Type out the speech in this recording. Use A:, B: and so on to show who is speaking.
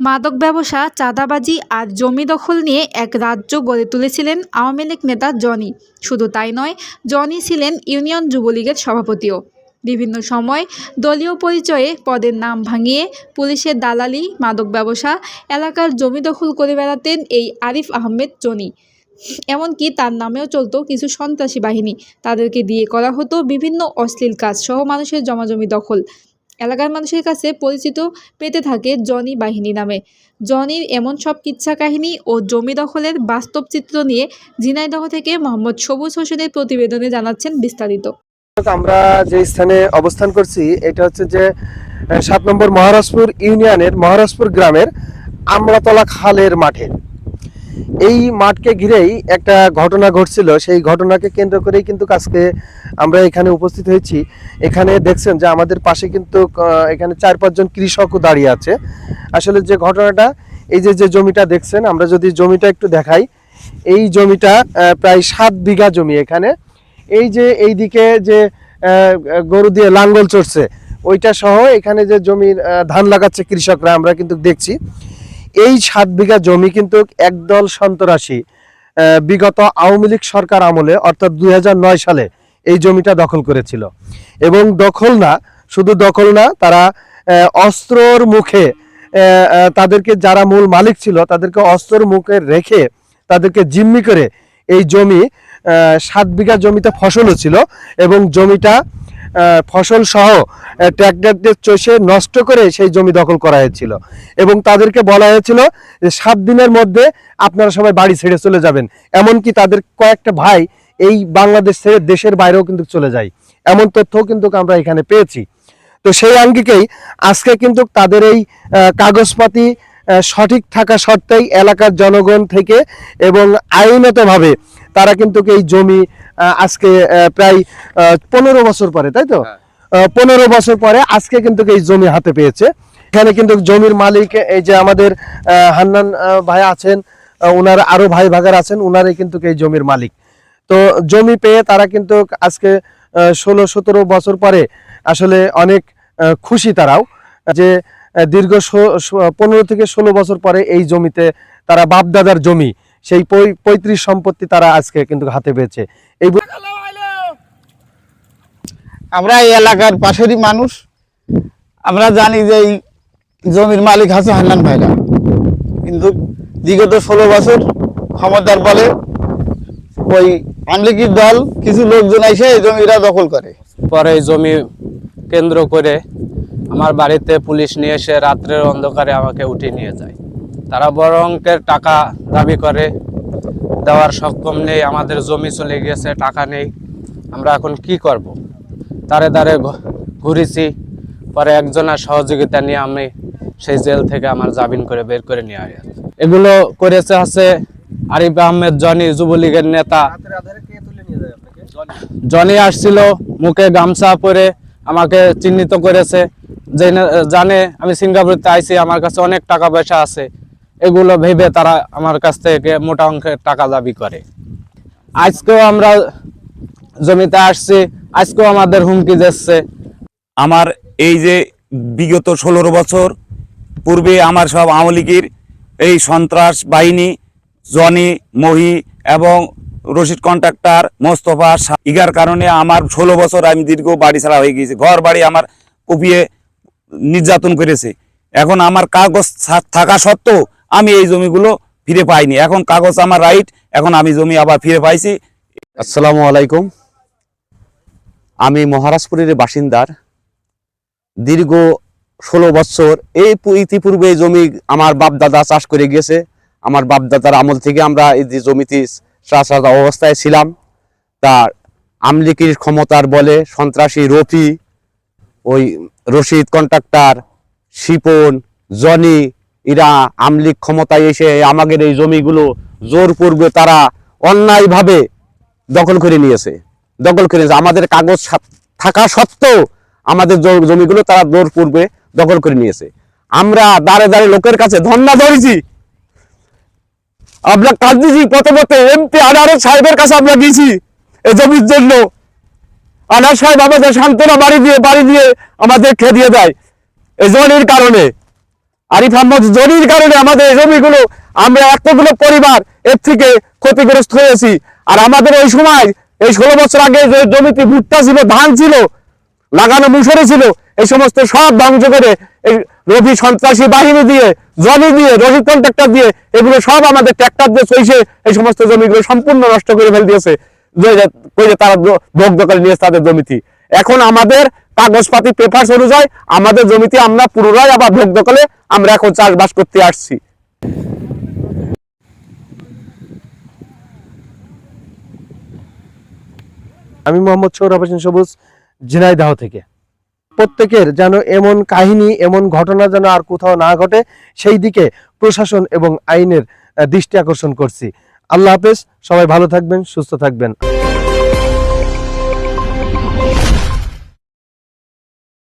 A: মাদক ব্যবসা, চাঁদাবাজি আর জমি দখল নিয়ে এক রাজ্য গড়ে তুলেছিলেন আওয়ামী লীগ নেতা জনি। শুধু তাই নয়, জনি ছিলেন ইউনিয়ন যুবলীগের সভাপতিও। বিভিন্ন সময় দলীয় পরিচয়ে পদের নাম ভাঙিয়ে পুলিশের দালালি, মাদক ব্যবসা, এলাকার জমি দখল করে বেড়াতেন এই আরিফ আহমেদ জনি। এমনকি তার নামেও চলতো কিছু সন্ত্রাসী বাহিনী। তাদেরকে দিয়ে করা হতো বিভিন্ন অশ্লীল কাজ সহ মানুষের জমাজমি দখল। এলাকার মানুষের কাছে পরিচিত পেতে থাকে জনি বাহিনী নামে। জনির এমন সব কিচ্ছা কাহিনী ও জমি দখলের বাস্তব চিত্র নিয়ে ঝিনাইদহ থেকে মোহাম্মদ সবুজ হোসেনের প্রতিবেদনে জানাচ্ছেন বিস্তারিত।
B: আমরা যে স্থানে অবস্থান করছি এটা হচ্ছে যে 7 নম্বর মহারাজপুর ইউনিয়নের মহারাজপুর গ্রামের আমরাতলা খালের মাঠে। এই মাঠকে ঘিরেই একটা ঘটনা ঘটছিল। সেই ঘটনাকে কেন্দ্র করেই কিন্তু আজকে আমরা এখানে উপস্থিত হয়েছি। এখানে দেখছেন যে আমাদের পাশে কিন্তু এখানে 4-5 জন কৃষকও দাঁড়িয়ে আছে। আসলে যে ঘটনাটা, এই যে জমিটা দেখছেন, আমরা যদি জমিটা একটু দেখাই, এই জমিটা প্রায় 7 বিঘা জমি। এখানে এই যে এইদিকে যে গরু দিয়ে লাঙ্গল চড়ছে ওইটা সহ এখানে যে জমির ধান লাগাচ্ছে কৃষকরা, আমরা কিন্তু দেখছি এই 7 বিঘা জমি কিন্তু একদল সন্ত্রাসী বিগত আওয়ামী লীগ সরকার আমলে অর্থাৎ 2009 সালে এই জমিটা দখল করেছিল। এবং শুধু দখল না, তারা অস্ত্রর মুখে তাদেরকে, যারা মূল মালিক ছিল তাদেরকে অস্ত্রর মুখে রেখে তাদেরকে জিম্মি করে এই জমি 7 বিঘা জমিতে ফসলও ছিল এবং জমিটা ফসল সহ ট্র্যাক্টর দিয়ে চষে নষ্ট করে সেই জমি দখল করা হয়েছিল। এবং তাদেরকে বলা হয়েছিল যে 7 দিনের মধ্যে আপনারা সবাই বাড়ি ছেড়ে চলে যাবেন। এমনকি তাদের কয়েকটা ভাই এই বাংলাদেশ ছেড়ে দেশের বাইরেও কিন্তু চলে যায়, এমন তথ্যও কিন্তু আমরা এখানে পেয়েছি। তো সেই আঙ্গিকেই আজকে কিন্তু তাদের এই কাগজপাতি সঠিক থাকা সত্ত্বেই এলাকার জনগণ থেকে এবং আইনতভাবে তারা কিন্তু এই জমি আজকে প্রায় 15 বছর পরে, তাই তো 15 বছর পরে আজকে কিন্তু এই জমি হাতে পেয়েছে। এখানে কিন্তু জমির মালিক এই যে আমাদের হান্নান ভাই আছেন, ওনার আরো ভাই ভাগার আছেন, ওনারাই কিন্তু এই জমির মালিক। তো জমি পেয়ে তারা কিন্তু আজকে 16-17 বছর পরে আসলে অনেক খুশি তারাও, যে দীর্ঘ 15 থেকে 16 বছর পরে এই জমিতে তারা বাপদাদার জমি, সেই পৈতৃক সম্পত্তি তারা আজকে কিন্তু হাতে পেয়েছে। এই
C: আমরা এই এলাকার পাশেরই মানুষ, আমরা জানি যে এই জমির মালিক আছে হান্নান ভাইরা, কিন্তু বিগত 16 বছর ক্ষমতার বলে ওই আমলিগির দল কিছু লোকজন এসে এই জমিটা দখল করে।
D: পরে এই জমি কেন্দ্র করে আমার বাড়িতে পুলিশ নিয়ে এসে রাত্রের অন্ধকারে আমাকে উঠিয়ে নিয়ে যায়। তারা বড় অঙ্কের টাকা দাবি করে, দেওয়ার সক্ষম নেই। আমাদের জমি চলে গেছে, টাকা নেই, আমরা এখন কি করব? তারে দাঁড়ে ঘুরেছি। পরে একজনের সহযোগিতা নিয়ে আমি সেই জেল থেকে আমার জামিন করে বের করে নিয়ে আসি। এগুলো করেছে আছে আরিফ আহমেদ জনি, যুবলীগের নেতা। জনি আসছিল, মুখে গামছা পরে আমাকে চিহ্নিত করেছে, যে জানে আমি সিঙ্গাপুরতে আইছি, আমার কাছে অনেক টাকা পয়সা আছে। এগুলো ভেবে তারা আমার কাছ থেকে মোটা অঙ্কের টাকা দাবি করে। আজকেও আমরা জমিতে আসছি, আজকেও আমাদের হুমকি দিচ্ছে।
E: আমার এই যে বিগত 16 বছর পূর্বে আমার সব আওয়ামী লীগের এই সন্ত্রাস বাহিনী জনি, মহি এবং রশিদ কন্ট্রাক্টর, মোস্তফা ইগার কারণে আমার 16 বছর আমি দীর্ঘ বাড়ি ছাড়া হয়ে গিয়েছি। ঘর বাড়ি আমার কুপিয়ে নির্যাতন করেছে। এখন আমার কাগজ থাকা সত্ত্বেও আমি এই জমিগুলো ফিরে পাইনি। এখন কাগজ আমার রাইট, এখন আমি জমি আবার ফিরে পাইছি।
F: আসসালামু আলাইকুম। আমি মহারাজপুরের বাসিন্দার। দীর্ঘ 16 বছর এই ইতিপূর্বে জমি আমার বাপদাদা চাষ করে গিয়েছে। আমার বাপদাদার আমল থেকে আমরা এই যে জমিতে চাষাবাদ অবস্থায় ছিলাম। তার আমলিকির ক্ষমতার বলে সন্ত্রাসী রফি, ওই রশিদ কন্ট্রাক্টর, শিপন, জনি, এরা আমলিক ক্ষমতায় এসে আমাদের এই জমিগুলো জোরপূর্বে তারা অন্যায়ভাবে দখল করে নিয়েছে। আমাদের কাগজ থাকা সত্ত্বেও আমাদের জমিগুলো তারা জোরপূর্বে দখল করে নিয়েছে। আমরা দাঁড়ে দাঁড়ে লোকের কাছে ধর্ণা ধরেছি, আমরা কাজ দিয়েছি। পথে এমপি আনারস সাহেবের কাছে আমরা গিয়েছি এই জমির জন্য। আনারস সাহেব আমাদের সান্ত্বনা বাড়ি দিয়ে আমাদের খেয়ে দিয়ে দেয় এই জমির কারণে। আরিফ আহমদ জরির কারণে আমাদের এই জমিগুলো, আমরা এতগুলো পরিবার এর থেকে ক্ষতিগ্রস্ত হয়েছি। আর আমাদের ওই সময় এই 16 বছর আগে যে জমিতে ভুট্টা ছিল, ধান ছিল, লাগানো মুসুরি ছিল, এই সমস্ত সব ধ্বংস করে এই রবি সন্ত্রাসী বাহিনী দিয়ে, জমি দিয়ে, রশিদ কন্ট্রাক্টর দিয়ে, এগুলো সব আমাদের ট্র্যাক্টর দিয়ে চইছে এই সমস্ত জমিগুলো সম্পূর্ণ নষ্ট করে ফেল দিয়েছে, তারা ভোগ দখলে নিয়েছে তাদের জমিতে। এখন আমাদের কাগজপাতি পেপারস অনুযায়ী আমাদের জমিতে আমরা পুনরায় আবার ভোগ দখলে আমরা এখন চাষবাস করতে আসছি।
B: আমি মোহাম্মদ সৌরভ হোসেন সবুজ, ঝিনাইদহ থেকে। প্রত্যেকের যেন এমন কাহিনী, এমন ঘটনা যেন আর কোথাও না ঘটে, সেই দিকে প্রশাসন এবং আইনের দৃষ্টি আকর্ষণ করছি। আল্লাহ হাফেজ, সবাই ভালো থাকবেন, সুস্থ থাকবেন।